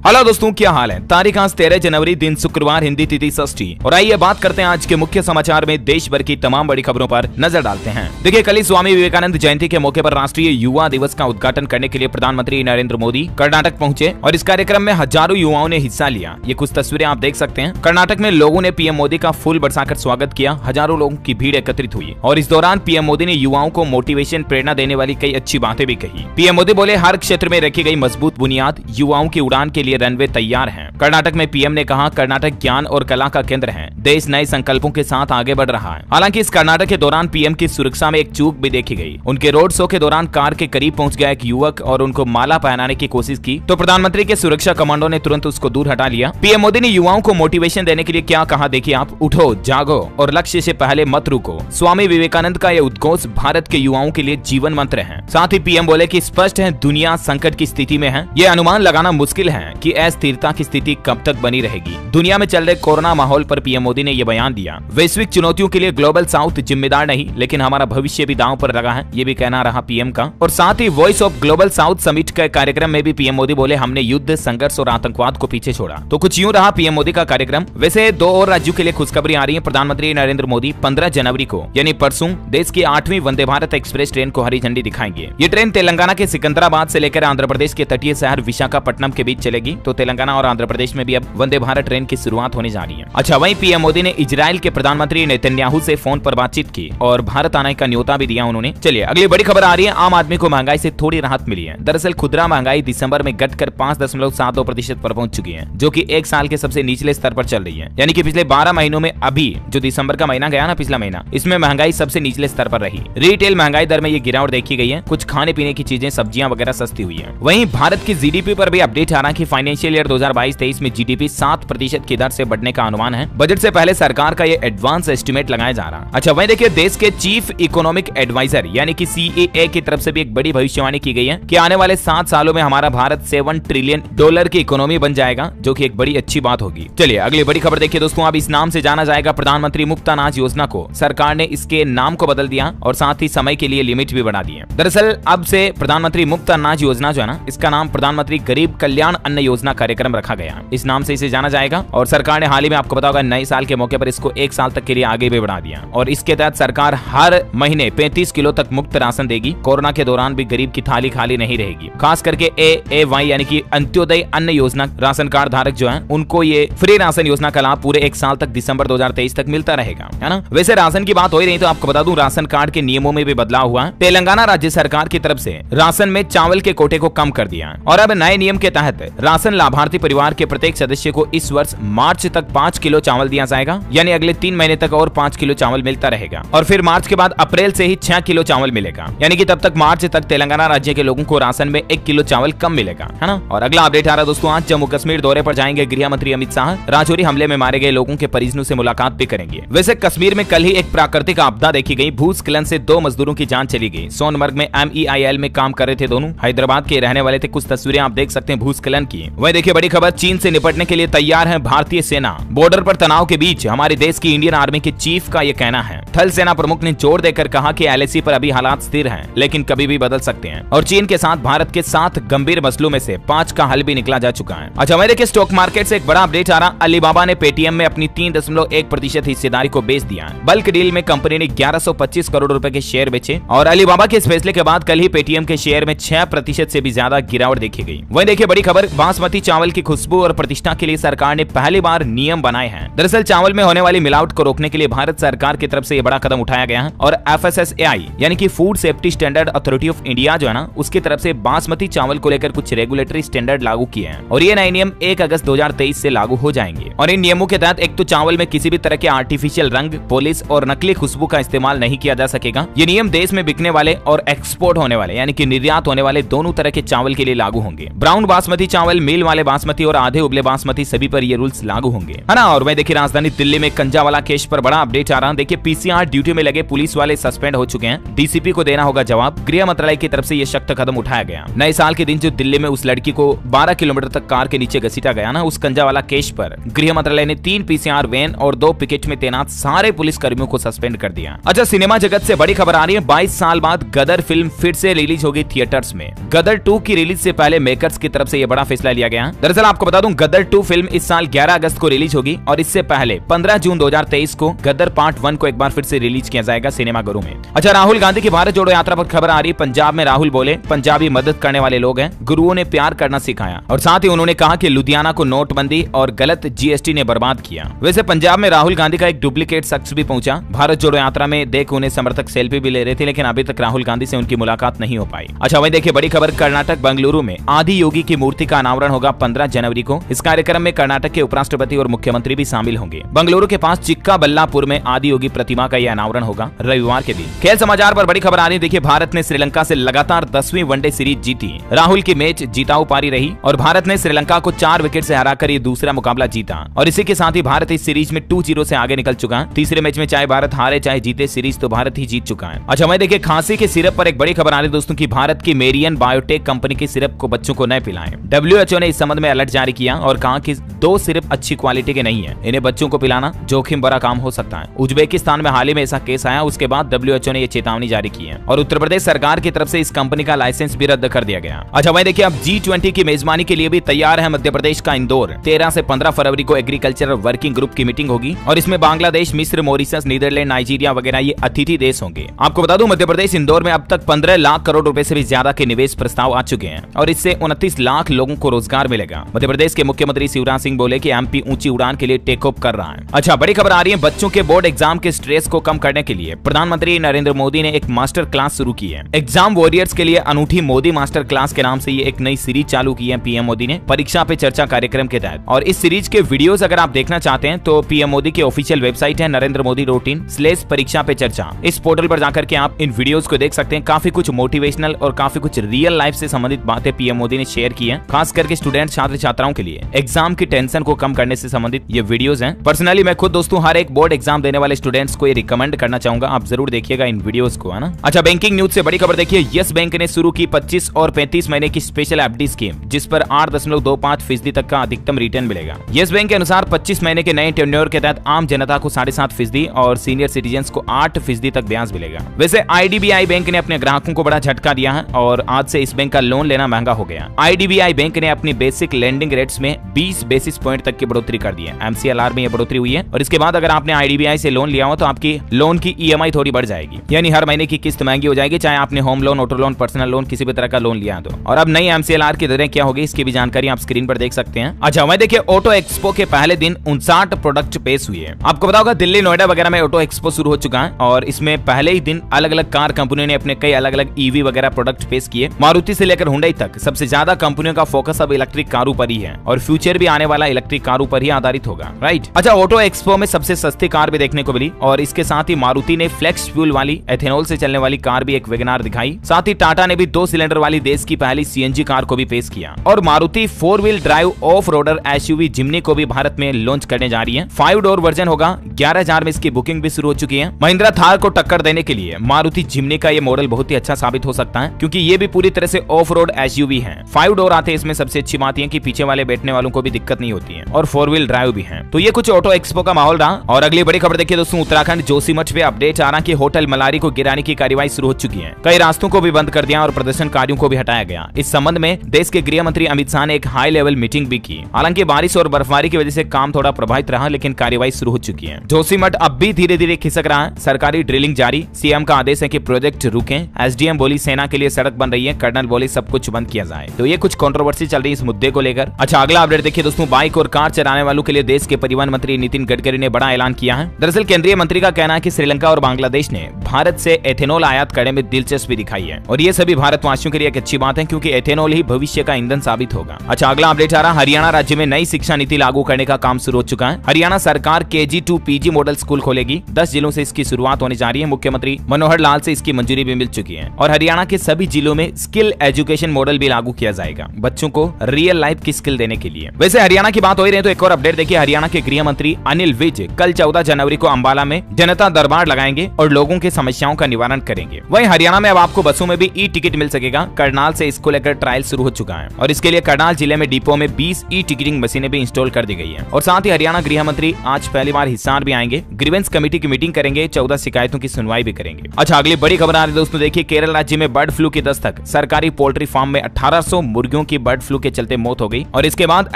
Hello दोस्तों, क्या हाल है। तारीख आज 13 जनवरी, दिन शुक्रवार, हिंदी तिथि षष्ठी। और आइए बात करते हैं आज के मुख्य समाचार में देश भर की तमाम बड़ी खबरों पर नजर डालते हैं। देखिए, कल ही स्वामी विवेकानंद जयंती के मौके पर राष्ट्रीय युवा दिवस का उद्घाटन करने के लिए प्रधानमंत्री नरेंद्र मोदी कर्नाटक पहुंचे और इस कार्यक्रम में हजारों युवाओं ने हिस्सा लिया। ये कुछ तस्वीरें आप देख सकते हैं। कर्नाटक में लोगों ने पीएम मोदी का फूल बरसाकर स्वागत किया। हजारों लोगों की भीड़ एकत्रित हुई और इस दौरान पीएम मोदी ने युवाओं को मोटिवेशन, प्रेरणा देने वाली कई अच्छी बातें भी कही। पीएम मोदी बोले, हर क्षेत्र में रखी गई मजबूत बुनियाद युवाओं की उड़ान के लिए रनवे तैयार है। कर्नाटक में पीएम ने कहा, कर्नाटक ज्ञान और कला का केंद्र है। देश नए संकल्पों के साथ आगे बढ़ रहा है। हालांकि इस कर्नाटक के दौरान पीएम की सुरक्षा में एक चूक भी देखी गई। उनके रोड शो के दौरान कार के करीब पहुंच गया एक युवक और उनको माला पहनाने की कोशिश की तो प्रधानमंत्री के सुरक्षा कमांडो ने तुरंत उसको दूर हटा लिया। पीएम मोदी ने युवाओं को मोटिवेशन देने के लिए क्या कहा, देखिए आप। उठो, जागो और लक्ष्य से पहले मत रुको। स्वामी विवेकानंद का यह उद्घोष भारत के युवाओं के लिए जीवन मंत्र है। साथ ही पीएम बोले कि स्पष्ट है, दुनिया संकट की स्थिति में है। ये अनुमान लगाना मुश्किल है कि अस्थिरता की स्थिति कब तक बनी रहेगी। दुनिया में चल रहे कोरोना माहौल पर पीएम मोदी ने यह बयान दिया। वैश्विक चुनौतियों के लिए ग्लोबल साउथ जिम्मेदार नहीं, लेकिन हमारा भविष्य भी दांव पर लगा है, ये भी कहना रहा पीएम का। और साथ ही voice of global south summit के कार्यक्रम में भी पीएम मोदी बोले, हमने युद्ध, संघर्ष और आतंकवाद को पीछे छोड़ा। तो कुछ यूं रहा पीएम मोदी का कार्यक्रम। वैसे दो और राज्यों के लिए खुशखबरी आ रही है। प्रधानमंत्री नरेंद्र मोदी 15 जनवरी को यानी परसों देश की 8वीं वंदे भारत एक्सप्रेस ट्रेन को हरी झंडी दिखाएंगे। ये ट्रेन तेलंगाना के सिकंदराबाद से लेकर आंध्र प्रदेश के तटीय शहर विशाखापट्टनम के बीच चलेगी। तो तेलंगाना और आंध्र प्रदेश में भी अब वंदे भारत ट्रेन की शुरुआत होने जा रही है। अच्छा, वहीं पीएम मोदी ने इजराइल के प्रधानमंत्री नेतन्याहू से फोन पर बातचीत की और भारत आने का न्योता भी दिया उन्होंने। चलिए अगली बड़ी खबर आ रही है। आम आदमी को महंगाई से थोड़ी राहत मिली है। दरअसल खुदरा महंगाई दिसंबर में घटकर 5.72% पर पहुंच चुकी है, जो कि एक साल के सबसे निचले स्तर पर चल रही है। यानी कि पिछले 12 महीनों में अभी जो दिसंबर का महीना गया ना, पिछला महीना, इसमें महंगाई सबसे निचले स्तर पर रही। रिटेल महंगाई दर में ये गिरावट देखी गई है। कुछ खाने पीने की चीजें, सब्जियां वगैरह सस्ती हुई है। वहीं भारत की जीडीपी पर भी अपडेट आ रहा है कि फाइनेंशियल ईयर 2022-23 में जीडीपी 7% की दर से बढ़ने का अनुमान है। बजट से पहले सरकार का ये एडवांस एस्टिमेट लगाया जा रहा है। अच्छा, वहीं देखिए, देश के चीफ इकोनॉमिक एडवाइजर यानी कि CAA की तरफ से भी एक बड़ी भविष्यवाणी की गई है कि आने वाले 7 सालों में हमारा भारत $7 ट्रिलियन की इकोनॉमी बन जाएगा, जो कि एक बड़ी अच्छी बात होगी। चलिए अगली बड़ी खबर देखिए दोस्तों। अब इस नाम से जाना जाएगा प्रधानमंत्री मुफ्त अनाज योजना को। सरकार ने इसके नाम को बदल दिया और साथ ही समय के लिए लिमिट भी बढ़ा दी है। दरअसल अब से प्रधानमंत्री मुफ्त अनाज योजना जो है ना, इसका नाम प्रधानमंत्री गरीब कल्याण अन्न योजना कार्यक्रम रखा गया। इस नाम से इसे जाना जाएगा और सरकार ने हाल ही में, आपको पता होगा, नए साल के मौके पर इसको 1 साल तक के लिए आगे भी बढ़ा दिया। और इसके तहत सरकार हर महीने 35 किलो तक मुफ्त राशन देगी। कोरोना के दौरान भी गरीब की थाली खाली नहीं रहेगी। खास करके AAY यानी कि अंत्योदय अन्न योजना राशन कार्ड धारक जो है, उनको ये फ्री राशन योजना का लाभ पूरे 1 साल तक दिसंबर 2023 तक मिलता रहेगा, है ना। वैसे राशन की बात हो ही रही तो आपको बता दूं, राशन कार्ड के नियमों में भी बदलाव हुआ है। तेलंगाना राज्य सरकार की तरफ से राशन में चावल के कोटे को कम कर दिया है और अब नए नियम के तहत राशन लाभार्थी परिवार के प्रत्येक सदस्य को इस वर्ष मार्च तक 5 किलो चावल दिया जाएगा। यानी अगले 3 महीने तक और 5 किलो चावल मिलता रहेगा और फिर मार्च के बाद अप्रैल से ही 6 किलो चावल मिलेगा। यानी कि तब तक मार्च तक तेलंगाना राज्य के लोगों को राशन में 1 किलो चावल कम मिलेगा, है ना। और अगला अपडेट आ रहा है दोस्तों, आज जम्मू कश्मीर दौरे पर जाएंगे गृह मंत्री अमित शाह। राजौरी हमले में मारे गए लोगों के परिजनों से मुलाकात भी करेंगे। वैसे कश्मीर में कल ही एक प्राकृतिक आपदा देखी गई। भूस्खलन से 2 मजदूरों की जान चली गई। सोनमर्ग में MEIL में काम कर रहे थे दोनों, हैदराबाद के रहने वाले थे। कुछ तस्वीरें आप देख सकते हैं भूस्खलन की। वही देखिए बड़ी खबर, चीन से निपटने के लिए तैयार है भारतीय सेना। बॉर्डर पर तनाव के बीच हमारे देश की इंडियन आर्मी के चीफ का ये कहना है। थल सेना प्रमुख ने जोर देकर कहा कि LAC पर अभी हालात स्थिर हैं, लेकिन कभी भी बदल सकते हैं। और चीन के साथ भारत के 7 गंभीर मसलों में से 5 का हल भी निकला जा चुका है। अच्छा, वहीं देखिए स्टॉक मार्केट से एक बड़ा अपडेट आ रहा। अलीबाबा ने पेटीएम में अपनी 3.1% हिस्सेदारी को बेच दिया। बल्क डील में कंपनी ने 1125 करोड़ रुपए के शेयर बेचे और अलीबाबा के इस फैसले के बाद कल ही पेटीएम के शेयर में 6% से भी ज्यादा गिरावट देखी गई। वहीं देखिए बड़ी खबर, बासमती चावल की खुशबू और प्रतिष्ठा के लिए सरकार ने पहली बार नियम बनाए हैं। दरअसल चावल में होने वाली मिलावट को रोकने के लिए भारत सरकार की तरफ से ये बड़ा कदम उठाया गया है और FSSAI यानी कि food safety standard authority of India जो है ना, उसकी तरफ से बासमती चावल को लेकर कुछ रेगुलेटरी स्टैंडर्ड लागू किए हैं और ये नए नियम 1 अगस्त 2023 से लागू हो जाएंगे। और इन नियमों के तहत एक तो चावल में किसी भी तरह के आर्टिफिशियल रंग, पॉलिश और नकली खुशबू का इस्तेमाल नहीं किया जा सकेगा। ये नियम देश में बिकने वाले और एक्सपोर्ट होने वाले यानी कि निर्यात होने वाले दोनों तरह के चावल के लिए लागू होंगे। ब्राउन बासमती चावल, मील वाले बासमती और आधे उबले बासमती सभी पर ये रूल्स लागू होंगे, है ना। और वही देखिए राजधानी दिल्ली में कंजावाला केस पर बड़ा अपडेट आ रहा है। देखिए PCR ड्यूटी में लगे पुलिस वाले सस्पेंड हो चुके हैं। DCP को देना होगा जवाब। गृह मंत्रालय की तरफ से ये सख्त कदम उठाया गया। नए साल के दिन जो दिल्ली में उस लड़की को 12 किलोमीटर तक कार के नीचे घसीटा गया ना, उस कंजावाला केस पर गृह मंत्रालय ने 3 PCR वैन और 2 पिकेट में तैनात सारे पुलिस कर्मियों को सस्पेंड कर दिया। अच्छा, सिनेमा जगत से बड़ी खबर आ रही है। 22 साल बाद गदर फिल्म फिर से रिलीज होगी थिएटर्स में। गदर 2 की रिलीज से पहले मेकर्स की तरफ से यह बड़ा फैसला लिया गया। दरअसल आपको बता दूं, गदर 2 फिल्म इस साल 11 अगस्त को रिलीज होगी और इससे पहले 15 जून 2023 को गदर पार्ट 1 को एक बार फिर से रिलीज किया जाएगा सिनेमाघरों में। अच्छा, राहुल गांधी की भारत जोड़ो यात्रा पर खबर आ रही है। पंजाब में राहुल बोले, पंजाबी मदद करने वाले लोग हैं, गुरुओं ने प्यार करना सिखाया। और साथ ही उन्होंने कहा कि लुधियाना को नोटबंदी और गलत जीएसटी ने बर्बाद किया। वैसे पंजाब में राहुल गांधी का एक डुप्लीकेट शख्स भी पहुंचा। भारत जोड़ो यात्रा में देख उन्हें समर्थक सेल्फी भी ले रहे थे, लेकिन अभी तक राहुल गांधी से उनकी मुलाकात नहीं हो पाई। अच्छा, वहीं देखिए बड़ी खबर, कर्नाटक बेंगलुरु में आदि योगी की मूर्ति का अनावरण होगा 15 जनवरी को। इस कार्यक्रम में कर्नाटक के उपराष्ट्रपति और मुख्यमंत्री भी शामिल होंगे। बेंगलुरु के पास चिक्काबल्लापुर में आदि योगी प्रतिमा का यह अनावरण होगा रविवार के दिन। खेल समाचार पर बड़ी खबर आ रही है। देखिए, भारत ने श्रीलंका से लगातार 10वीं वनडे सीरीज जीती। राहुल की मैच जीताऊ पारी रही और भारत ने श्रीलंका को 4 विकेट से हराकर ये दूसरा मुकाबला जीता। और इसी के साथ ही भारत इस सीरीज में 2-0 से आगे निकल चुका है। तीसरे मैच में चाहे भारत हारे चाहे जीते, सीरीज तो भारत ही जीत चुका है। अच्छा, मैं देखिए खांसी के सिरप पर एक बड़ी खबर आ रही है दोस्तों की भारत की मेरियन बायोटेक कंपनी के सिरप को बच्चों को न पिलाएं। WHO ने इस संबंध में अलर्ट जारी किया और कहा कि 2 सिरप अच्छी क्वालिटी के नहीं है, इन्हें बच्चों को पिलाना जोखिम भरा काम हो सकता है। उज्बेकिस्तान में हाल ही में ऐसा केस आया, उसके बाद WHO ने यह चेतावनी जारी की है और उत्तर प्रदेश सरकार की तरफ से इस कंपनी का लाइसेंस भी रद्द कर दिया गया। अच्छा, वहीं देखिए अब G20 की मेजबानी के लिए भी तैयार है मध्य प्रदेश का इंदौर। 13 से 15 फरवरी को एग्रीकल्चर वर्किंग ग्रुप की मीटिंग होगी और इसमें बांग्लादेश, मिस्र, मॉरिशस, नीदरलैंड, नाइजीरिया वगैरह ये अतिथि देश होंगे। आपको बता दूं, मध्य प्रदेश इंदौर में अब तक 15 लाख करोड़ रुपए से भी ज्यादा के निवेश प्रस्ताव आ चुके हैं और इससे 29 लाख लोगों को रोजगार मिलेगा। मध्य प्रदेश के मुख्यमंत्री शिवराज सिंह बोले कि एमपी ऊंची उड़ान के लिए टेक ऑफ कर रहा है। अच्छा, बड़ी खबर आ रही है, बच्चों के बोर्ड एग्जाम के स्ट्रेस को कम करने के लिए प्रधानमंत्री नरेंद्र मोदी ने एक मास्टर क्लास शुरू की है। एग्जाम वॉरियर्स के लिए अनूठी मोदी मास्टर क्लास के नाम से ये एक नई सीरीज चालू की है पीएम मोदी ने परीक्षा पे चर्चा कार्यक्रम के तहत। और इस सीरीज के वीडियोस अगर आप देखना चाहते हैं तो पीएम मोदी की ऑफिशियल वेबसाइट है NarendraModiRoutine/परीक्षा पे चर्चा। इस पोर्टल पर जाकर के आप इन वीडियोस को देख सकते हैं। काफी कुछ मोटिवेशनल और काफी कुछ रियल लाइफ से संबंधित बातें पीएम मोदी ने शेयर की है, खास करके स्टूडेंट छात्र छात्राओं के लिए एग्जाम की टेंशन को कम करने से संबंधित ये वीडियोस हैं। पर्सनली मैं खुद दोस्तों हर एक बोर्ड एग्जाम देने वाले स्टूडेंट्स को ये रिकमेंड करना चाहूंगा, आप जरूर देखिएगा इन वीडियोस को, है ना। अच्छा, बैंकिंग न्यूज से बड़ी खबर देखिए, यस बैंक ने शुरू की 25 और 35 महीने की स्पेशल एफडी स्कीम, जिस पर 8.25% तक का अधिकतम रिटर्न मिलेगा। यस बैंक के अनुसार 25 महीने के नए टेन्योर के तहत आम जनता को 7.5% और सीनियर सिटीजन को 8% तक ब्याज मिलेगा। वैसे IDBI बैंक ने अपने ग्राहकों को बड़ा झटका दिया है और आज से इस बैंक का लोन लेना महंगा हो गया। IDBI बैंक ने अपनी बेसिक लेंडिंग रेट्स में 20 बेसिस पॉइंट तक की बढ़ोतरी कर दी है। MCLR में यह बढ़ोतरी हुई है और इसके बाद अगर आपने IDBI से लोन लिया हो तो आपकी लोन की EMI थोड़ी बढ़ जाएगी, यानी हर महीने की किस्त महंगी हो जाएगी, चाहे आपने home loan, auto loan, personal loan किसी भी तरह का लोन लिया तो। और अब नई MCLR की दरें क्या होगी इसकी भी जानकारी आप स्क्रीन पर देख सकते हैं। अच्छा, वहीं देखिए ऑटो एक्सपो के पहले दिन 59 प्रोडक्ट पेश हुए। आपको पता होगा दिल्ली, नोएडा वगैरह में ऑटो एक्सपो शुरू हो चुका है और इसमें पहले ही दिन अलग अलग कार कंपनियों ने अपने कई अलग अलग EV वगैरह प्रोडक्ट पेश किए। मारुति से लेकर हुंडई तक सबसे ज्यादा कंपनियों का फोकस अब इलेक्ट्रिक कारों पर ही है और फ्यूचर भी आने वाला इलेक्ट्रिक कारों पर ही आधारित होगा, राइट। अच्छा, ऑटो एक्सपो में सबसे सस्ती कार भी देखने को मिली और इसके साथ ही मारुति ने फ्लेक्स फ्यूल वाली एथेनॉल से चलने वाली कार भी एक वैगनआर दिखाई। साथ ही टाटा ने भी 2 सिलेंडर वाली देश की पहली CNG कार को भी पेश किया और Maruti 4 wheel drive off roader SUV Jimny को भी भारत में लॉन्च करने जा रही है। 5 डोर वर्जन होगा, 11,000 में इसकी बुकिंग भी शुरू हो चुकी है। महिंद्रा थार को टक्कर देने के लिए मारुति जिम्नी का ये मॉडल बहुत ही अच्छा साबित हो सकता है क्योंकि ये भी पूरी तरह से ऑफ रोड SUV है। 5 डोर आते हैं इसमें, सबसे अच्छी बात है कि पीछे वाले बैठने वालों को भी दिक्कत नहीं होती है और 4 व्हील ड्राइव भी है। तो ये कुछ ऑटो एक्सपो का माहौल रहा। और अगली बड़ी खबर देखिए दोस्तों, उत्तराखंड जोशीमठ पे अपडेट आ रहा कि होटल मलारी को गिराने की कार्रवाई शुरू हो चुकी है। कई रास्तों को भी बंद कर दिया और प्रदर्शनकारियों को भी हटाया गया। इस संबंध में देश के गृह मंत्री अमित शाह ने एक हाई लेवल मीटिंग भी की। हालांकि बारिश और बर्फबारी की वजह से काम थोड़ा प्रभावित रहा, लेकिन कार्रवाई शुरू हो चुकी है। जोशीमठ अब भी धीरे धीरे खिसक रहा है। सरकारी ड्रिलिंग जारी, सीएम का आदेश है कि प्रोजेक्ट रुके। SDM बोली सेना के लिए सड़क बन रही है, कर्नल बोली सब कुछ बंद किया जाए। तो ये कुछ कंट्रोवर्सी चल रही है इस मुद्दे को लेकर। अच्छा, अगला अपडेट देखिए दोस्तों, बाइक और कार चलाने वालों के लिए देश के परिवहन मंत्री नितिन गडकरी ने बड़ा ऐलान किया है। दरअसल केंद्रीय मंत्री का कहना है कि श्रीलंका और बांग्लादेश ने भारत से एथेनॉल आयात करने में दिलचस्पी दिखाई है और ये सभी भारतवासियों के लिए एक अच्छी बात है क्योंकि एथेनॉल ही भविष्य का ईंधन साबित होगा। अच्छा, अगला अपडेट आ रहा, हरियाणा राज्य में नई शिक्षा नीति लागू करने का काम शुरू हो चुका है। हरियाणा सरकार KG to PG model school खोलेगी। 10 जिलों से इसकी शुरुआत होने जा रही है। मुख्यमंत्री मनोहर लाल से इसकी मंजूरी भी मिल चुकी है और हरियाणा के सभी जिलों में स्किल एजुकेशन मॉडल भी लागू किया जाएगा, बच्चों को रियल लाइफ की स्किल देने के लिए। वैसे हरियाणा की बात हो रही है तो एक और अपडेट देखिए, हरियाणा के गृह मंत्री अनिल विज कल 14 जनवरी को अंबाला में जनता दरबार लगाएंगे और लोगों की समस्याओं का निवारण करेंगे। वहीं हरियाणा में अब आपको बसों में भी ई-टिकट मिल सकेगा। करनाल से इसको लेकर ट्रायल शुरू हो चुका है और इसके लिए करनाल जिले में डिपो में 20 ई-टिकटिंग मशीनें भी इंस्टॉल कर दी गई है। और साथ ही हरियाणा गृह मंत्री आज पहली बार हिसार भी आएंगे, ग्रीवेंस कमेटी की मीटिंग करेंगे, 14 शिकायतों की सुनवाई भी करेंगे। अच्छा, अगली बड़ी खबर आ रही है दोस्तों, देखिए केरल राज्य में बर्ड फ्लू की दस्तक। सरकारी पोल्ट्री फार्म में 1800 मुर्गियों की बर्ड फ्लू के चलते मौत हो गई और इसके बाद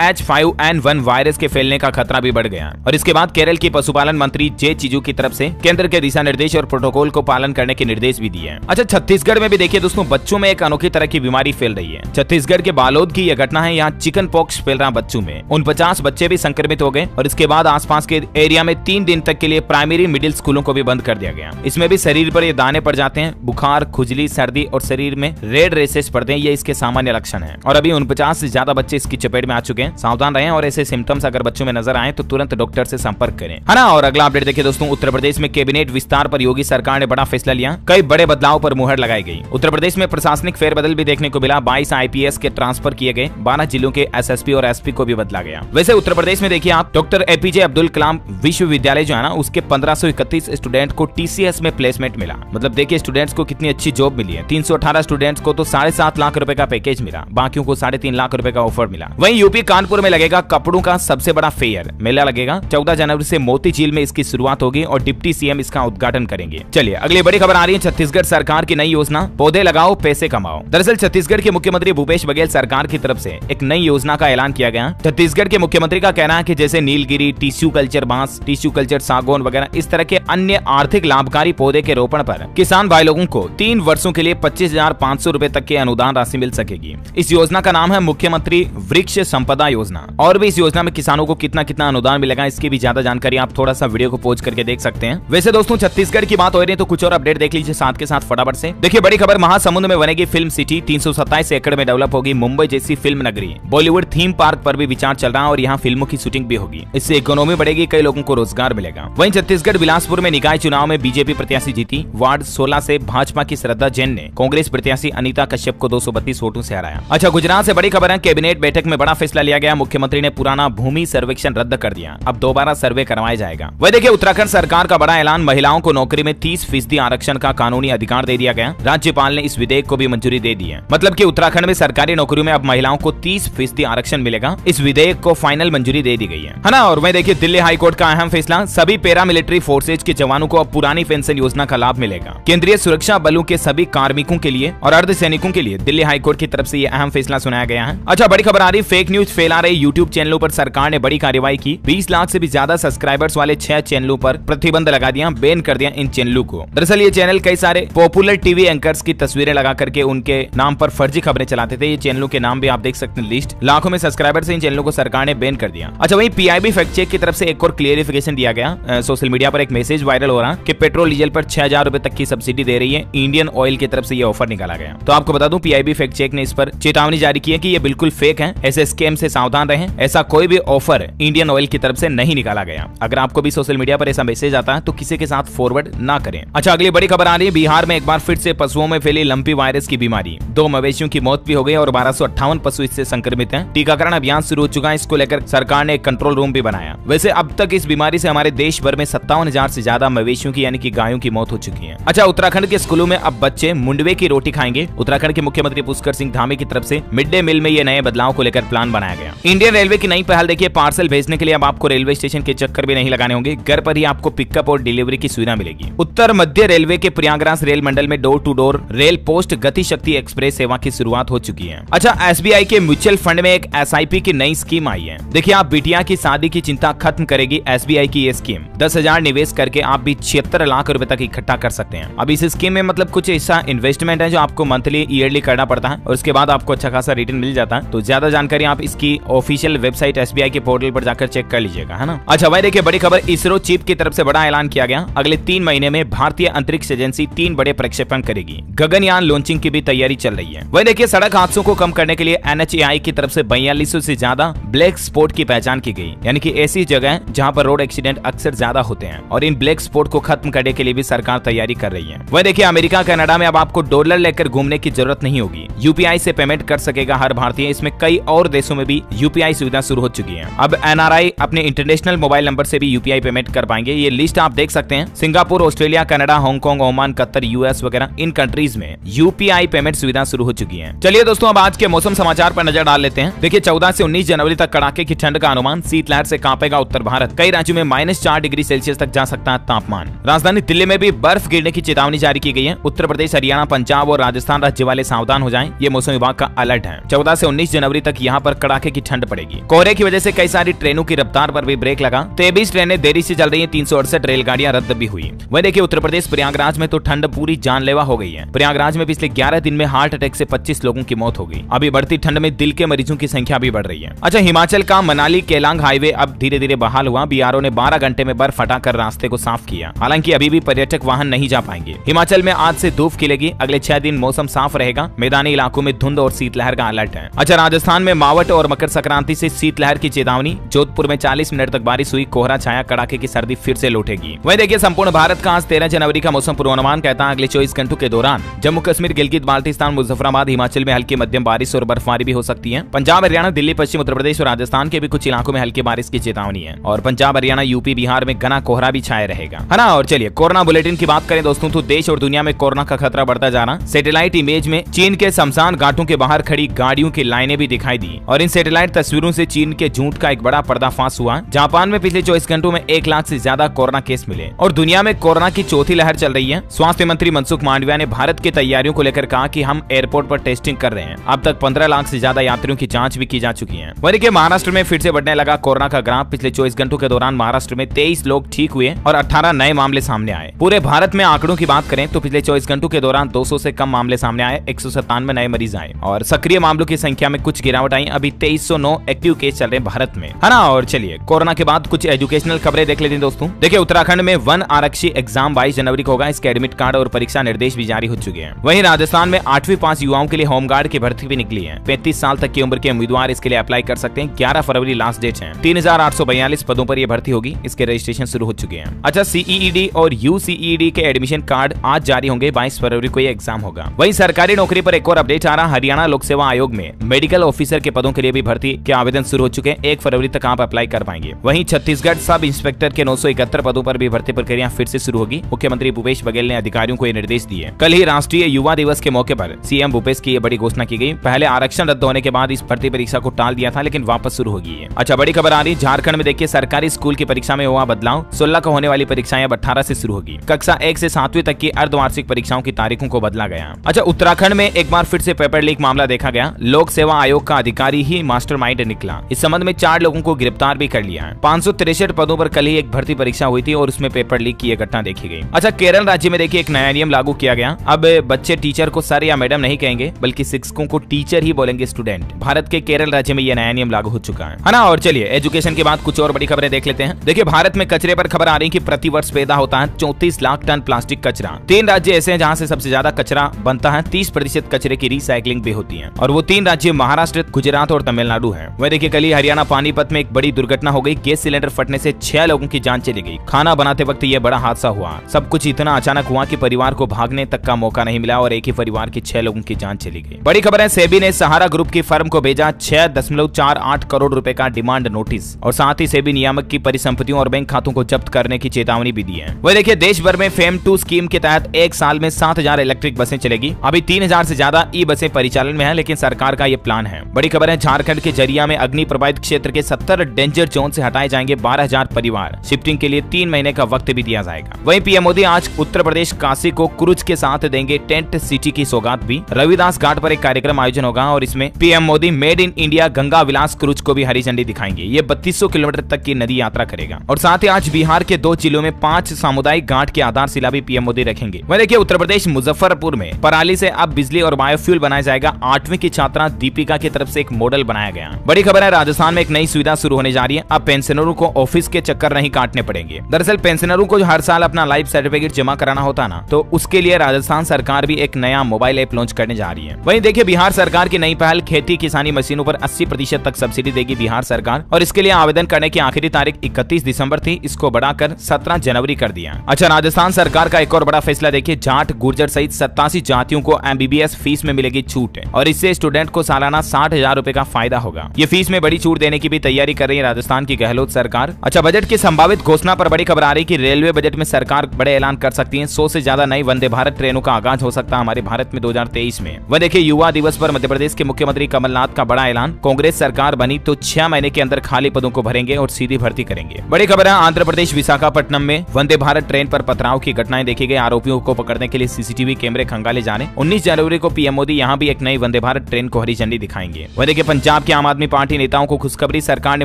H5N1 वायरस के फैलने का खतरा भी बढ़ गया। और इसके बाद केरल की पशुपालन मंत्री जे चिजू की तरफ से केंद्र के दिशा निर्देश और प्रोटोकॉल को पालन करने के निर्देश भी दिए। अच्छा, छत्तीसगढ़ में भी देखिए दोस्तों, बच्चों में एक अनोखी तरह की बीमारी फैल रही है। छत्तीसगढ़ के बालोद की यह घटना है। यहाँ चिकन पॉक्स फैल रहा बच्चों में। 49 बच्चे भी संक्रमित हो गए और इसके बाद आसपास के एरिया में 3 दिन तक के लिए प्राइमरी मिडिल स्कूलों को भी बंद कर दिया गया। इसमें भी शरीर पर ये दाने पड़ जाते हैं, बुखार, खुजली, सर्दी और शरीर में रेड रेसेस पड़ते हैं। ये इसके सामान्य लक्षण है और अभी 49 से ज्यादा बच्चे इसकी चपेट में आ चुके हैं। सावधान रहें और ऐसे सिम्टम्स अगर बच्चों में नजर आए तो तुरंत डॉक्टर से संपर्क करें, है ना। और अगला अपडेट देखिए दोस्तों, उत्तर प्रदेश में कैबिनेट विस्तार पर योगी सरकार ने बड़ा फैसला लिया। कई बड़े बदलाव पर मुहर लगाई गई। उत्तर प्रदेश में प्रशासनिक फेरबदल भी देखने को मिला। 22 IPS के ट्रांसफर किए गए। 12 जिलों के SSP और SP को भी बदला गया। वैसे उत्तर प्रदेश में देखिए आप, डॉक्टर APJ अब्दुल कलाम विश्वविद्यालय जो है ना, उसके 1531 स्टूडेंट को TCS में प्लेसमेंट मिला। मतलब देखिए स्टूडेंट्स को कितनी अच्छी जॉब मिली है। 318 स्टूडेंट्स को तो 7.5 लाख रुपए का पैकेज मिला, बाकियों को 3.5 लाख रुपए का ऑफर मिला। वहीं यूपी कानपुर में लगेगा कपड़ों का सबसे बड़ा फेयर मेला लगेगा। 14 जनवरी से मोती झील में इसकी शुरुआत होगी और डिप्टी CM इसका उद्घाटन करेंगे। चलिए अगली बड़ी खबर आ रही है, छत्तीसगढ़ सरकार की नई योजना, पौधे लगाओ पैसे कमाओ। दरअसल छत्तीसगढ़ के मुख्यमंत्री भूपेश बघेल सरकार की तरफ से एक नई योजना का ऐलान किया गया। छत्तीसगढ़ के मुख्यमंत्री का कहना है कि जैसे नीलगिरी, टिश्यू कल्चर बांस, टिश्यू कल्चर सागौन वगैरह इस तरह के अन्य आर्थिक लाभकारी पौधे के रोपण पर किसान भाई लोगों को 3 वर्षों के लिए 25,500 रुपए तक की अनुदान राशि मिल सकेगी। इस योजना का नाम है मुख्यमंत्री वृक्ष संपदा योजना। और भी इस योजना में किसानों को कितना कितना अनुदान मिलेगा, इसकी भी ज्यादा जानकारी आप थोड़ा सा वीडियो को पॉज करके देख सकते हैं। वैसे दोस्तों छत्तीसगढ़ की बात हो रही है तो कुछ और अपडेट देख लीजिए साथ के साथ फटाफट से। देखिए बड़ी खबर, महासमुंद में बनेगी फिल्म सिटी। 327 एकड़ में डेवलप होगी मुंबई जैसी फिल्म नगरी। बॉलीवुड थीम पार्क पर भी विचार चल रहा है और यहाँ फिल्मों की शूटिंग भी होगी। इससे इकोनॉमी बढ़ेगी, कई लोगों को रोजगार मिलेगा। वहीं छत्तीसगढ़ बिलासपुर में निकाय चुनाव में बीजेपी प्रत्याशी जीती। वार्ड 16 से भाजपा की श्रद्धा जैन ने कांग्रेस प्रत्याशी अनीता कश्यप को 232 वोटों से हराया। अच्छा, गुजरात से बड़ी खबर है, कैबिनेट बैठक में बड़ा फैसला लिया गया। मुख्यमंत्री ने पुराना भूमि सर्वेक्षण रद्द कर दिया, अब दोबारा सर्वे करवाया जाएगा। वह देखिए उत्तराखंड सरकार का बड़ा ऐलान, महिलाओं को नौकरी में 30% आरक्षण का कानूनी अधिकार दे दिया गया। राज्यपाल ने इस विधेयक को भी मंजूरी दे दी है। मतलब कि उत्तराखंड में सरकारी नौकरियों में अब महिलाओं को 30% आरक्षण मिलेगा। इस विधेयक को फाइनल मंजूरी दे दी गई है ना। और वह देखिए दिल्ली हाईकोर्ट का अहम फैसला, सभी पैरामिलिट्री फोर्सेज के जवानों को अब पुरानी पेंशन योजना का लाभ मिलेगा। केंद्रीय सुरक्षा बलों के सभी कार्मिकों के लिए और अर्धसैनिकों के लिए दिल्ली हाईकोर्ट की तरफ से यह अहम फैसला सुनाया गया है। अच्छा, बड़ी खबर आ रही, फेक न्यूज फैला रहे यूट्यूब चैनलों पर सरकार ने बड़ी कार्रवाई की। 20 लाख से भी ज्यादा सब्सक्राइबर्स वाले 6 चैनलों पर प्रतिबंध लगा दिया, बैन कर दिया इन चैनलों को। दरअसल ये चैनल कई सारे पॉपुलर टीवी एंकर्स की तस्वीरें लगा करके उनके नाम पर फर्जी खबरें चलाते थे। ये चैनलों के नाम भी आप देख सकते हैं लिस्ट। लाखों में सब्सक्राइबर से इन चैनलों को सरकार ने बैन कर दिया। अच्छा, वहीं PIB फैक्ट चेक की तरफ से एक और क्लियरिफिकेशन दिया गया। सोशल मीडिया पर एक मैसेज वायरल हो रहा कि पेट्रोल डीजल पर 6,000 रुपए तक की सब्सिडी दे रही है। इंडियन ऑयल की तरफ से ये ऑफर निकाला गया। तो आपको बता दूं PIB फैक्ट चेक ने इस पर चेतावनी जारी की है कि ये बिल्कुल फेक है, ऐसे स्कैम से सावधान रहें। ऐसा कोई भी ऑफर इंडियन ऑयल की तरफ से नहीं निकाला गया। अगर आपको भी सोशल मीडिया पर ऐसा मैसेज आता है तो किसी के साथ फॉरवर्ड ना करें। अच्छा, अगली बड़ी खबर आ रही है, बिहार में एक बार फिर से पशुओं में फैली लंपी वायरस की बीमारी। 2 मवेशियों की मौत भी हो गई और 1258 पशु इससे संक्रमित हैं। टीकाकरण अभियान शुरू हो चुका है, इसको लेकर सरकार ने एक कंट्रोल रूम भी बनाया। वैसे अब तक इस बीमारी से हमारे देश भर में 57,000 से ज्यादा मवेशियों की यानी कि गायों की मौत हो चुकी है। अच्छा, उत्तराखंड के स्कूलों में अब बच्चे मुंडवे की रोटी खाएंगे। उत्तराखंड के मुख्यमंत्री पुष्कर सिंह धामी की तरफ से मिड डे मील में ये नए बदलाव को लेकर प्लान बनाया गया। इंडियन रेलवे की नई पहल देखिए, पार्सल भेजने के लिए अब आपको रेलवे स्टेशन के चक्कर भी नहीं लगाने होंगे, घर पर ही आपको पिकअप और डिलीवरी की सुविधा मिलेगी। उत्तर मध्य रेलवे के प्रयागराज रेल मंडल में door to door rail post Gati Shakti express सेवा की शुरुआत हो चुकी है। अच्छा, SBI के म्यूचुअल फंड में एक SIP की नई स्कीम आई है। देखिए, आप बिटिया की शादी की चिंता खत्म करेगी SBI की ये स्कीम। 10,000 निवेश करके आप भी 76 लाख रुपए तक इकट्ठा कर सकते हैं। अब इस स्कीम में मतलब कुछ ऐसा इन्वेस्टमेंट है जो आपको मंथली ईयरली करना पड़ता है और उसके बाद आपको अच्छा खासा रिटर्न मिल जाता है। तो ज्यादा जानकारी आप इसकी ऑफिशियल वेबसाइट SBI के पोर्टल पर जाकर चेक कर लीजिएगा, है ना। अच्छा भाई देखिए, बड़ी खबर, इसरो चीफ की तरफ से बड़ा ऐलान किया गया। अगले 3 महीने में भारतीय अंतरिक्ष एजेंसी 3 बड़े प्रक्षेपण करेगी। गगनयान लॉन्चिंग की भी तैयारी चल रही है। वही देखिए, सड़क हादसों को कम करने के लिए NHAI की तरफ से 4200 से ज्यादा ब्लैक स्पॉट की पहचान की गई, यानी कि ऐसी जगह जहां पर रोड एक्सीडेंट अक्सर ज्यादा होते हैं और इन ब्लैक स्पॉट को खत्म करने के लिए भी सरकार तैयारी कर रही है। वह देखिए, अमेरिका कनाडा में अब आपको डॉलर लेकर घूमने की जरूरत नहीं होगी। UPI से पेमेंट कर सकेगा हर भारतीय। इसमें कई और देशों में भी UPI सुविधा शुरू हो चुकी है। अब NRI अपने इंटरनेशनल मोबाइल नंबर से भी UPI पेमेंट कर पाएंगे। ये लिस्ट आप देख सकते हैं। Singapore, Australia, Canada, Hong Kong, Oman, Qatar, US वगैरह इन कंट्रीज में UPI पेमेंट सुविधा शुरू हो चुकी है। चलिए दोस्तों, अब आज के मौसम समाचार पर नजर डाल लेते हैं। देखिए, 14 से 19 जनवरी तक कड़ाके की ठंड का अनुमान। शीतलहर से कांपेगा उत्तर भारत। कई राज्यों में -4 डिग्री सेल्सियस तक जा सकता है तापमान। राजधानी दिल्ली में भी बर्फ गिरने की चेतावनी जारी की गई है। उत्तर प्रदेश, हरियाणा, पंजाब और राजस्थान राज्य वाले सावधान हो जाएं, ये मौसम विभाग का अलर्ट है। 14 14 से 19 जनवरी तक यहाँ पर कड़ाके की ठंड पड़ेगी। कोहरे की वजह से कई सारी ट्रेनों की रफ्तार पर भी ब्रेक लगा। 23 ट्रेनें देरी से चल रही है, 368 रेलगाड़ियां रद्द भी हुई। वहीं देखिए उत्तर प्रदेश प्रयागराज में तो ठंड पूरी जानलेवा हो गई है। प्रयागराज में पिछले 11 दिन में हार्ट अटैक से 25 लोगों की मौत हो गई। अभी बढ़ती ठंड में दिल के मरीजों की संख्या भी बढ़ रही है। अच्छा, हिमाचल का मनाली केलांग हाईवे अब धीरे धीरे बहाल हुआ। बीआरओ ने 12 घंटे में बर्फ हटाकर रास्ते को साफ किया। हालांकि अभी भी पर्यटक वाहन नहीं जा पाएंगे। हिमाचल में आज से धूप खिलेगी। अगले 6 दिन मौसम साफ रहेगा। मैदानी इलाकों में धुंध और शीतलहर का अलर्ट है। अच्छा, राजस्थान में मावट और मकर संक्रांति से शीतलहर की चेतावनी। जोधपुर में 40 मिनट तक बारिश हुई। कोहरा छाया, कड़ाके की सर्दी फिर से लौटेगी। वहीं देखिए संपूर्ण भारत का आज 13 जनवरी का मौसम पूर्वानुमान कहता है अगले 24 घंटों के दौरान जम्मू कश्मीर, गिलगित बाल्टिस्तान, मुजफ्फराबाद, हिमाचल में हल्की मध्यम बारिश और बर्फबारी भी हो सकती है। पंजाब, हरियाणा, दिल्ली, पश्चिम उत्तर प्रदेश और राजस्थान के भी कुछ इलाकों में हल्की बारिश की चेतावनी है। और पंजाब, हरियाणा, यूपी, बिहार में घना कोहरा भी छाया रहेगा, है ना। और चलिए कोरोना बुलेटिन की बात करें दोस्तों, तो देश और दुनिया में कोरोना का खतरा बढ़ता जा रहा। सैटेलाइट इमेज में चीन के शमशान घाटों के बाहर खड़ी गाड़ियों की लाइनें भी दिखाई दी और इन सैटेलाइट तस्वीरों से चीन के झूठ का एक बड़ा पर्दाफाश हुआ। जापान में पिछले 24 घंटों में 1 लाख से ज्यादा कोरोना केस मिले और दुनिया में कोरोना की चौथी लहर चल रही है। स्वास्थ्य मंत्री मनसुख मांडविया ने भारत की तैयारियों को लेकर कहा कि हम एयरपोर्ट पर टेस्टिंग कर रहे हैं। अब तक 15 लाख से ज्यादा यात्रियों की जांच भी की जा चुकी है। वहीं देखिए महाराष्ट्र में फिर से बढ़ने लगा कोरोना का ग्राफ। पिछले 24 घंटों के दौरान महाराष्ट्र में 23 लोग ठीक हुए और 18 नए मामले सामने आए। पूरे भारत में आंकड़ों की बात करें तो पिछले 24 घंटों के दौरान 200 से कम मामले सामने आए। 197 नए मरीज आए और सक्रिय मामलों की संख्या में कुछ गिरावट आई। अभी 2309 एक्टिव केस चल रहे हैं भारत में, है ना। और चलिए कोरोना के बाद कुछ एजुकेशनल खबरें देख लेते हैं दोस्तों। देखिए उत्तराखंड में वन आरक्षी एग्जाम 22 जनवरी को होगा। इसके एडमिट कार्ड और परीक्षा निर्देश भी जारी हो चुके हैं। वहीं राजस्थान में 8वीं पास युवाओं के लिए होमगार्ड की भर्ती भी निकली है। 35 साल तक की उम्र के उम्मीदवार इसके लिए अप्लाई कर सकते हैं। 11 फरवरी लास्ट डेट है। 3842 पदों पर यह भर्ती होगी। इसके रजिस्ट्रेशन शुरू हो चुके हैं। अच्छा, सीईईडी और यूसीईडी के एडमिशन कार्ड आज जारी होंगे। 22 फरवरी को यह एग्जाम होगा। वहीं सरकारी नौकरी पर एक और अपडेट आ रहा। हरियाणा लोक सेवा आयोग में मेडिकल ऑफिसर के पदों के लिए भी भर्ती के आवेदन शुरू हो चुके हैं। 1 फरवरी तक आप अप्लाई कर पाएंगे। वहीं छत्तीसगढ़ सब इंस्पेक्टर के 971 पदों पर भी भर्ती प्रक्रिया फिर से शुरू होगी। मुख्यमंत्री भूपेश बघेल ने अधिकारियों को ये निर्देश दिए। कल ही राष्ट्रीय युवा दिवस के मौके पर सीएम भूपेश की ये बड़ी घोषणा की गई। पहले आरक्षण रद्द होने के बाद इस भर्ती परीक्षा को टाल दिया था, लेकिन वापस शुरू होगी है। अच्छा, बड़ी खबर आ रही। झारखंड में देखिए सरकारी स्कूल की परीक्षा में हुआ बदलाव। 16 को होने वाली परीक्षाएं अब 18 से शुरू होगी। कक्षा 1 से 7वीं तक की अर्धवार्षिक परीक्षाओं की तारीखों को बदला गया। अच्छा, उत्तराखंड में एक बार फिर से पेपर लीक मामला देखा गया। लोक सेवा आयोग का अधिकारी ही मास्टरमाइंड निकला। इस संबंध में 4 लोगों को गिरफ्तार भी कर लिया है। 563 पदों पर कल ही एक भर्ती परीक्षा हुई थी और उसमें पेपर लीक की घटना देखी गई। अच्छा, केरल राज्य में देखिए एक नया नियम लागू किया गया। अब बच्चे टीचर को सर या मैडम नहीं कहेंगे, बल्कि शिक्षकों को टीचर ही बोलेंगे स्टूडेंट। भारत के केरल राज्य में यह नया नियम लागू हो चुका है ना। और चलिए एजुकेशन के बाद कुछ और बड़ी खबरें देख लेते हैं। देखिए भारत में कचरे पर खबर आ रही है कि प्रति वर्ष पैदा होता है 34 लाख टन प्लास्टिक कचरा। 3 राज्य ऐसे हैं जहां से सबसे ज्यादा कचरा बनता है। 30% कचरे की रिसाइकलिंग भी होती है और वो 3 राज्य महाराष्ट्र, गुजरात और तमिलनाडु है। वह देखिए कल ही हरियाणा पानीपत में एक बड़ी दुर्घटना हो गई। गैस सिलेंडर फटने से 6 लोगों की जान चली गई। खाना बनाते वक्त यह बड़ा हादसा हुआ। सब कुछ इतना अचानक हुआ कि परिवार को भागने तक का मौका नहीं मिला और एक ही परिवार के 6 लोगों की जान चली गई। बड़ी खबर है, सेबी ने सहारा ग्रुप की फर्म को भेजा 6.48 करोड़ रुपए का डिमांड नोटिस और साथ ही सेबी नियामक की परिसंपत्तियों और बैंक खातों को जब्त करने की चेतावनी भी दी है। वह देखिए देश भर में फेम 2 स्कीम के तहत एक साल में 7000 इलेक्ट्रिक बसें चलेगी। अभी 3000 से ज्यादा ई बसें परिचालन में है, लेकिन सरकार का ये प्लान है। बड़ी खबर है, झारखंड के जरिया में अग्नि प्रभावित क्षेत्र के 70 डेंजर जोन से हटाए जाएंगे 12,000 परिवार। शिफ्टिंग के लिए 3 महीने का वक्त भी दिया जाएगा। वहीं पीएम मोदी आज उत्तर प्रदेश काशी को क्रूज के साथ देंगे टेंट सिटी की सौगात भी। रविदास घाट पर एक कार्यक्रम आयोजन होगा और इसमें PM Modi made in India Ganga Vilas cruise को भी हरी झंडी दिखाएंगे। ये 3200 किलोमीटर तक की नदी यात्रा करेगा और साथ ही आज बिहार के 2 जिलों में 5 सामुदायिक घाट की आधारशिला भी पीएम मोदी रखेंगे। वह देखिए उत्तर प्रदेश मुजफ्फरपुर में पराली से अब बिजली और बायोफ्यूल बनाया जाएगा। 8वीं की छात्रा दीपिका की तरफ से एक मॉडल बनाया गया। बड़ी खबर है, राजस्थान में एक नई सुविधा शुरू होने जा रही है। अब पेंशनरों को ऑफिस के चक्कर नहीं काटने पड़ेंगे। दरअसल पेंशनरों को हर साल अपना लाइफ सर्टिफिकेट जमा कराना होता ना, तो उसके लिए राजस्थान सरकार भी एक नया मोबाइल ऐप लॉन्च करने जा रही है। वहीं देखिए बिहार सरकार की नई पहल, खेती किसानी मशीनों पर 80% तक सब्सिडी देगी बिहार सरकार और इसके लिए आवेदन करने की आखिरी तारीख 31 दिसंबर थी। इसको बढ़ाकर 17 जनवरी कर दिया। अच्छा, राजस्थान सरकार का एक और बड़ा फैसला देखिए, जाट, गुर्जर सहित 87 जातियों को MBBS फीस में मिलेगी छूट और इससे स्टूडेंट को सालाना 60,000 रुपए का फायदा होगा। ये फीस में बड़ी छूट देने की भी तैयारी कर रही है राजस्थान की गहलोत सरकार। अच्छा, बजट की संभावित घोषणा पर बड़ी खबर आ रही है कि रेलवे बजट में सरकार बड़े ऐलान कर सकती है। 100 से ज्यादा नई वंदे भारत ट्रेनों का आगाज हो सकता है हमारे भारत में 2023 में। वह देखिए युवा दिवस पर मध्य प्रदेश के मुख्यमंत्री कमलनाथ का बड़ा ऐलान, कांग्रेस सरकार बनी तो 6 महीने के अंदर खाली पदों को भरेंगे और सीधी भर्ती करेंगे। बड़ी खबर है, आंध्र प्रदेश विशाखापट्टनम में वंदे भारत ट्रेन पर पथराव की घटनाएं देखी गई। आरोपियों को पकड़ने के लिए CCTV कैमरे खंगाले जाने। 19 जनवरी को पीएम मोदी यहाँ भी एक नई वंदे भारत ट्रेन को को हरी झंडी दिखाएंगे। वह देखिए पंजाब के आम आदमी पार्टी नेताओं को खुशखबरी, सरकार ने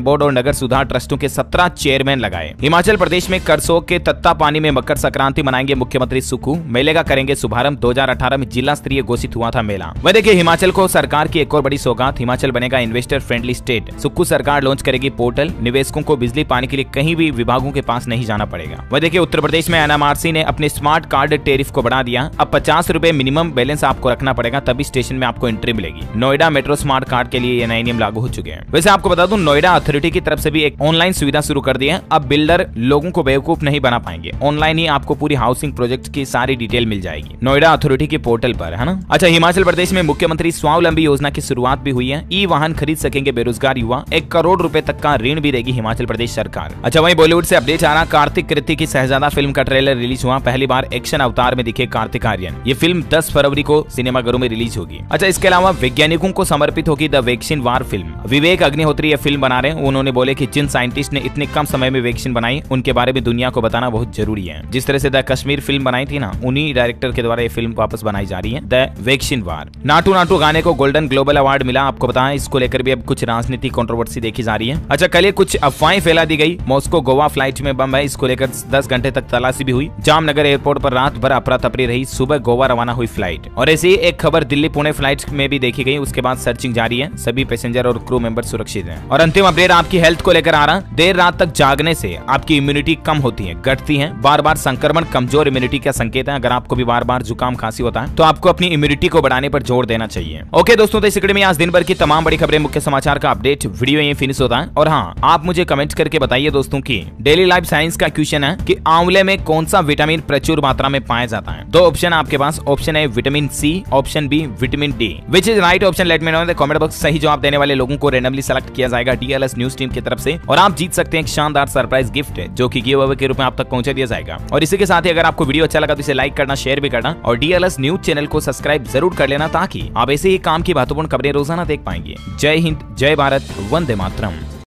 बोर्ड और नगर सुधार ट्रस्टों के 17 चेयरमैन लगाए। हिमाचल प्रदेश में करसोग के तत्तापानी में मकर संक्रांति मनाएंगे मुख्यमंत्री सुक्खू, मेले का करेंगे शुभारंभ। 2018 में जिला स्तरीय घोषित हुआ था मेला। वह देखिए हिमाचल को सरकार की एक और बड़ी सौगात, हिमाचल बनेगा इन्वेस्टर फ्रेंडली स्टेट। सुक्खू सरकार लॉन्च करेगी पोर्टल, निवेशकों को बिजली पानी के लिए कहीं भी विभागों के पास नहीं जाना पड़ेगा। वह देखिए उत्तर प्रदेश में एनएमआरसी ने अपने स्मार्ट कार्ड टेरिफ को बढ़ा दिया। अब 50 रुपए मिनिमम बैलेंस आपको रखना पड़ेगा, तभी स्टेशन में आपको एंट्री मिलेगी। नोएडा मेट्रो स्मार्ट कार्ड के लिए ये नए नियम लागू हो चुके हैं। वैसे आपको बता दूं, नोएडा अथॉरिटी की तरफ से भी एक ऑनलाइन सुविधा शुरू कर दी है। अब बिल्डर लोगों को बेवकूफ नहीं बना पाएंगे, ऑनलाइन ही आपको पूरी हाउसिंग प्रोजेक्ट की सारी डिटेल मिल जाएगी नोएडा अथॉरिटी के पोर्टल पर, है ना। अच्छा, हिमाचल प्रदेश में मुख्यमंत्री स्वावलंबी योजना की शुरुआत भी हुई है। ई वाहन खरीद सकेंगे बेरोजगार युवा, 1 करोड़ रुपए तक का ऋण भी देगी हिमाचल प्रदेश सरकार। अच्छा, वहीं बॉलीवुड से अपडेट आ रहा, कार्तिक कृति की शहजादा फिल्म का ट्रेलर रिलीज हुआ। पहली बार एक्शन अवतार में दिखे कार्तिक आर्यन। ये फिल्म 10 फरवरी को सिनेमाघरों में रिलीज होगी। अच्छा, इसके अलावा वैज्ञानिकों को समर्पित होगी the vaccine war film. Vivek Agnihotri ये फिल्म बना रहे हैं। उन्होंने बोले कि जिन साइंटिस्ट ने इतने कम समय में वैक्सीन बनाई, उनके बारे में दुनिया को बताना बहुत जरूरी है। जिस तरह से द कश्मीर फिल्म बनाई थी ना, उन्हीं डायरेक्टर के द्वारा ये फिल्म वापस बनाई जा रही है, द वैक्सीन वार। नाटू नाटू गाने को गोल्डन ग्लोबल अवार्ड मिला। आपको बताएं, इसको लेकर भी अब कुछ राजनीतिक कंट्रोवर्सी देखी जा रही है। अच्छा, कल कुछ अफवाहें फैला दी गई। मॉस्को गोवा फ्लाइट में बम है, इसको लेकर 10 घंटे तक तलाशी भी हुई। जामनगर एयरपोर्ट पर रात भर अफरा तफरी रही। सुबह गोवा रवाना हुई फ्लाइट। और ऐसी ही एक खबर दिल्ली पुणे फ्लाइट में भी देखी गई। उसके बाद सर्चिंग जारी है, सभी पैसेंजर और क्रू मेंबर सुरक्षित हैं। और अंतिम अपडेट आपकी हेल्थ को लेकर आ रहा, देर रात तक जागने से आपकी इम्यूनिटी कम होती है, घटती है। बार बार संक्रमण कमजोर इम्यूनिटी का संकेत है। अगर आपको भी बार बार जुकाम खांसी होता है तो आपको अपनी इम्यूनिटी को बढ़ाने पर जोर देना चाहिए। ओके दोस्तों, तो इस वीडियो में आज दिन भर की तमाम बड़ी खबरें, मुख्य समाचार का अपडेट वीडियो ये फिनिश होता है। और हाँ, आप मुझे कमेंट करके बताइए दोस्तों की डेली लाइफ साइंस का क्वेश्चन है कि आंवले में कौन सा विटामिन प्रचुर मात्रा में पाया जाता है। 2 ऑप्शन आपके पास, option A vitamin C, option B vitamin D. Which is right option, let me know in the comment box. सही जवाब देने वाले लोगों को रैंडमली सेलेक्ट किया जाएगा डीएलएस न्यूज टीम की तरफ से, और आप जीत सकते हैं एक शानदार सरप्राइज गिफ्ट जो कि गिव अवे के रूप में आप तक पहुंचा दिया जाएगा। और इसी के साथ ही अगर आपको वीडियो अच्छा लगा तो इसे लाइक करना, शेयर भी करना, और डीएलएस न्यूज चैनल को सब्सक्राइब जरूर कर लेना, ताकि आप ऐसे ही काम की महत्वपूर्ण खबरें रोजाना देख पाएंगे। जय हिंद, जय भारत, वंदे मातरम।